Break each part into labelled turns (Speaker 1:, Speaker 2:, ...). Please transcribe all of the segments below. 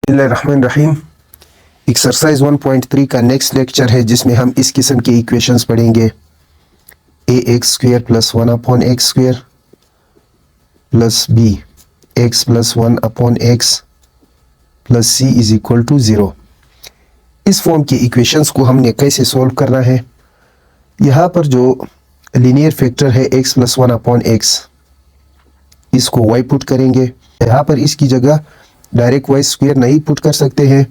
Speaker 1: बिस्मिल्लाहिर्रहमानिर्रहीम। एक्सरसाइज 1.3 का next lecture है जिसमें हम इस किस्म के इक्वेशंस पढ़ेंगे। A x square plus 1 upon x square plus b x plus 1 upon x plus c is equal to 0। इस फॉर्म के इक्वेशंस को हमने कैसे सोल्व करना है। यहाँ पर जो लीनियर फैक्टर है एक्स प्लस 1 अपॉन एक्स, इसको वाई पुट करेंगे। यहाँ पर इसकी जगह डायरेक्ट वाई स्क्वायर नहीं पुट कर सकते हैं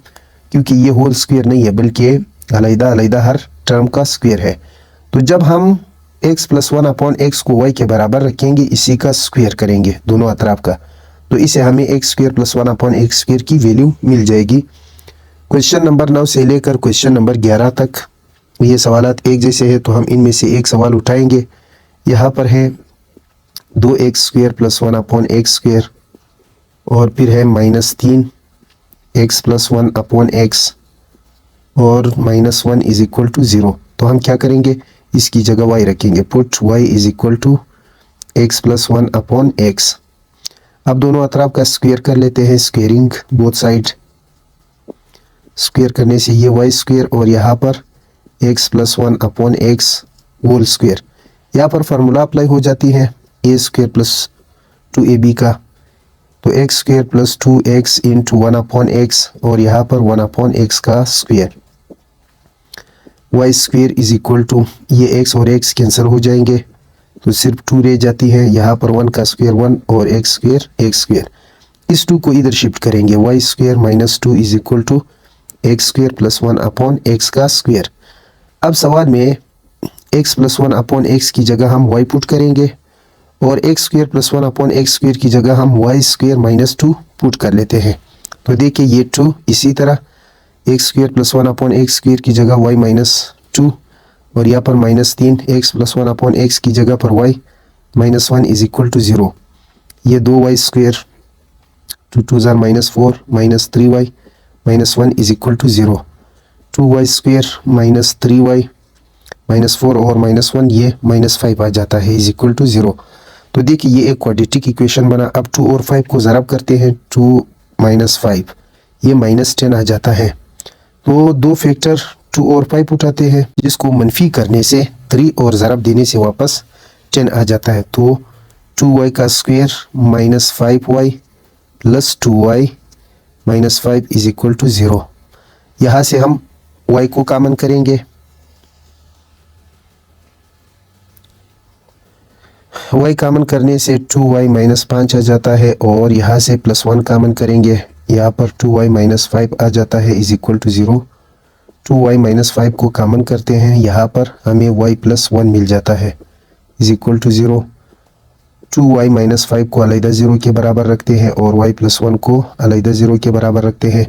Speaker 1: क्योंकि ये होल स्क्वायर नहीं है बल्कि अलग अलग हर टर्म का स्क्वायर है। तो जब हम x प्लस 1 अपॉन एक्स को y के बराबर रखेंगे, इसी का स्क्वायर करेंगे दोनों अतराफ का, तो इसे हमें x square plus 1 upon x square की वैल्यू मिल जाएगी। क्वेश्चन नंबर 9 से लेकर क्वेश्चन नंबर 11 तक ये सवालात एक जैसे है, तो हम इनमें से एक सवाल उठाएंगे। यहाँ पर है 2x square plus 1 upon x square और फिर है -3 x प्लस 1 अपॉन एक्स और -1 इज इक्वल टू 0। तो हम क्या करेंगे, इसकी जगह y रखेंगे, put y is equal to x plus 1 upon x. अब दोनों अतराफ का स्क्वायर कर लेते हैं, स्क्वेयरिंग बोथ साइड। स्क्वायर करने से ये y स्क्वायर और यहाँ पर x plus 1 upon x whole square. यहाँ पर फार्मूला अप्लाई हो जाती है a स्क्वायर प्लस 2ab का, तो x square plus 2x into 1 upon x और यहाँ पर 1 अपॉन एक्स का square. Y square is equal to, ये x और x कैंसिल हो जाएंगे तो सिर्फ 2 रह जाती है। यहाँ पर 1 का स्क्वायर 1 और x स्क्वायर x स्क्वायर। इस 2 को इधर शिफ्ट करेंगे, y square minus 2 is equal to x square plus 1 upon x का स्क्वायर। अब सवाल में x प्लस 1 अपॉन एक्स की जगह हम y पुट करेंगे और x square plus 1 upon x square की जगह हम वाई स्क्वायर माइनस 2 पुट कर लेते हैं। तो देखिए ये 2 इसी तरह x square plus 1 upon x square की जगह वाई माइनस 2 और यहाँ पर -3 एक्स प्लस 1 अपॉन एक्स की जगह पर वाई -1 इज इक्वल टू 0। ये 2 वाई स्क्वायर 2 2 जार -4 -3 y -1 is equal to 0। 2 y square -3 y -4 और -1 ये -5 आ जाता है इज इक्वल टू 0। तो देखिए ये एक क्वाड्रेटिक इक्वेशन बना। अब 2 और 5 को ज़रब करते हैं, 2 - 5 ये -10 आ जाता है। तो दो फैक्टर 2 और 5 उठाते हैं, जिसको मनफी करने से 3 और ज़रब देने से वापस 10 आ जाता है। तो 2y का square -5y plus 2y -5 is equal to 0। यहाँ से हम y को कॉमन करेंगे, y कॉमन करने से 2y -5 आ जाता है और यहाँ से +1 कॉमन करेंगे, यहाँ पर 2y -5 आ जाता है इज इक्वल टू 0। 2y -5 को कॉमन करते हैं, यहाँ पर हमें y + 1 मिल जाता है इज इक्वल टू 0। 2y -5 को अलग 0 के बराबर रखते हैं और y + 1 को अलग 0 के बराबर रखते हैं।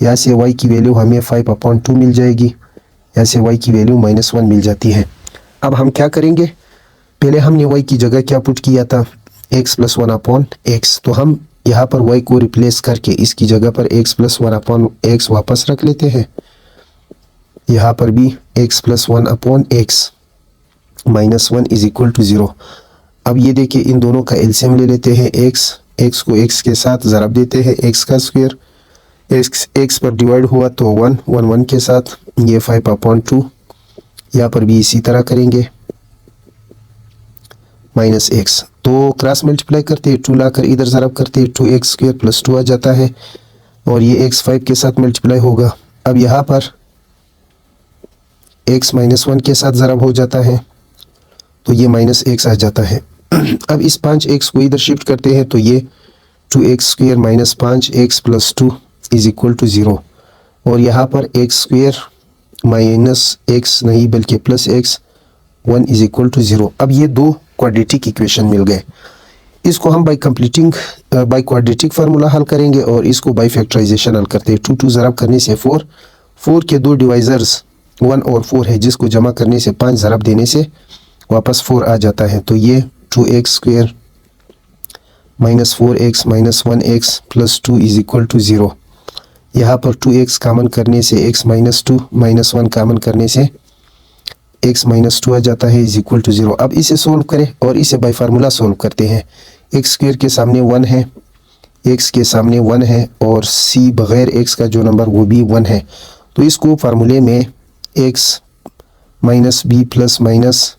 Speaker 1: यहाँ से y की वैल्यू हमें 5/2 मिल जाएगी, यहाँ से y की वैल्यू -1 मिल जाती है। अब हम क्या करेंगे, पहले हमने y की जगह क्या पुट किया था, x प्लस 1 अपॉन एक्स। तो हम यहाँ पर y को रिप्लेस करके इसकी जगह पर x प्लस 1 अपॉन एक्स वापस रख लेते हैं। यहाँ पर भी x plus 1 upon x -1 is equal to 0। अब ये देखिए इन दोनों का एलसीएम ले लेते हैं, x को x के साथ ज़रब देते हैं, x का स्क्वायर x पर डिवाइड हुआ तो 1 के साथ ये 5/2। यहाँ पर भी इसी तरह करेंगे -x। तो क्रॉस मल्टीप्लाई करते हैं, 2 लाकर इधर ज़रब करते हैं, 2x स्क्वायर प्लस 2 आ जाता है और ये x 5 के साथ मल्टीप्लाई होगा। अब यहाँ पर x -1 के साथ ज़रब हो जाता है तो ये -x आ जाता है। अब इस 5x को इधर शिफ्ट करते हैं तो ये 2x square -5x plus 2 is equal to 0 और यहाँ पर x स्क्वायर -x नहीं बल्कि +x 1 इज इक्वल टू 0। अब ये दो क्वाड्रेटिक इक्वेशन मिल गए। इसको हम बाय क्वाड्रेटिक फार्मूला हल करेंगे और इसको बाय फैक्टराइजेशन हल करते हैं। 2 2 ज़रब करने से 4 के दो डिवाइजर्स 1 और 4 है, जिसको जमा करने से 5 ज़रब देने से वापस 4 आ जाता है। तो ये 2x square -4x -1x plus 2 is equal to 0। यहाँ पर 2x कॉमन करने से x -2 -1 कॉमन करने से x -2 आ जाता है इज इक्वल टू 0। अब इसे सोल्व करें और इसे बाय फार्मूला सोल्व करते हैं। x स्क्वायर के सामने 1 है, x के सामने 1 है और c बग़ैर x का जो नंबर वो भी 1 है। तो इसको फार्मूले में x minus b plus minus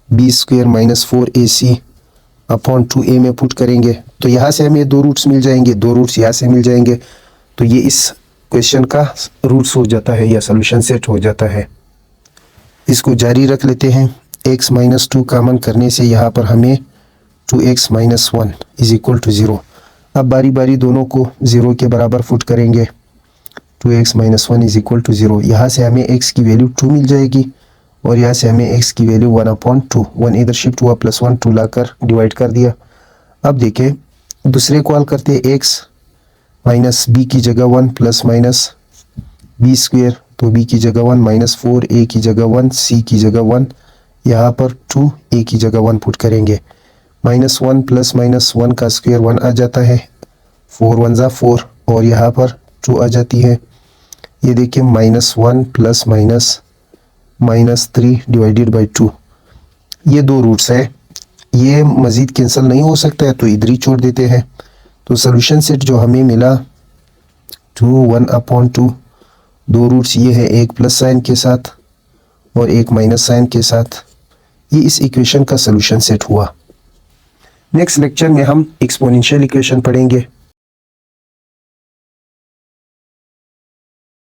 Speaker 1: b square minus 4ac upon 2a में पुट करेंगे। तो यहाँ से हमें दो रूट्स मिल जाएंगे, दो रूट्स यहाँ से मिल जाएंगे। तो ये इस क्वेश्चन का रूट्स हो जाता है या सोल्यूशन सेट हो जाता है। इसको जारी रख लेते हैं। x माइनस 2 कामन करने से यहाँ पर हमें 2x minus 1 is equal to 0। अब बारी बारी दोनों को 0 के बराबर पुट करेंगे। 2x minus 1 is equal to 0। यहाँ से हमें x की वैल्यू 2 मिल जाएगी और यहाँ से हमें x की वैल्यू 1/2, 1 इधर शिफ्ट हुआ प्लस 1, 2 लाकर डिवाइड कर दिया। अब देखें दूसरे को हल करते हैं। x माइनस b की जगह 1 प्लस माइनस बी स्क्वेयर, तो b की जगह 1 माइनस 4, a की जगह 1, c की जगह 1, यहाँ पर 2, a की जगह 1 पुट करेंगे। माइनस 1 प्लस माइनस 1 का स्क्वायर 1 आ जाता है, 4 1 ज़ा 4 और यहाँ पर 2 आ जाती है। ये देखिए minus 1 plus minus 3 divided by 2। ये दो रूट्स है, ये मज़ीद कैंसिल नहीं हो सकता है तो इधर ही छोड़ देते हैं। तो सोल्यूशन सेट जो हमें मिला 2 1/2, दो रूट्स ये है, एक प्लस साइन के साथ और एक माइनस साइन के साथ। ये इस इक्वेशन का सोल्यूशन सेट हुआ। नेक्स्ट लेक्चर में हम एक्सपोनेंशियल इक्वेशन पढ़ेंगे।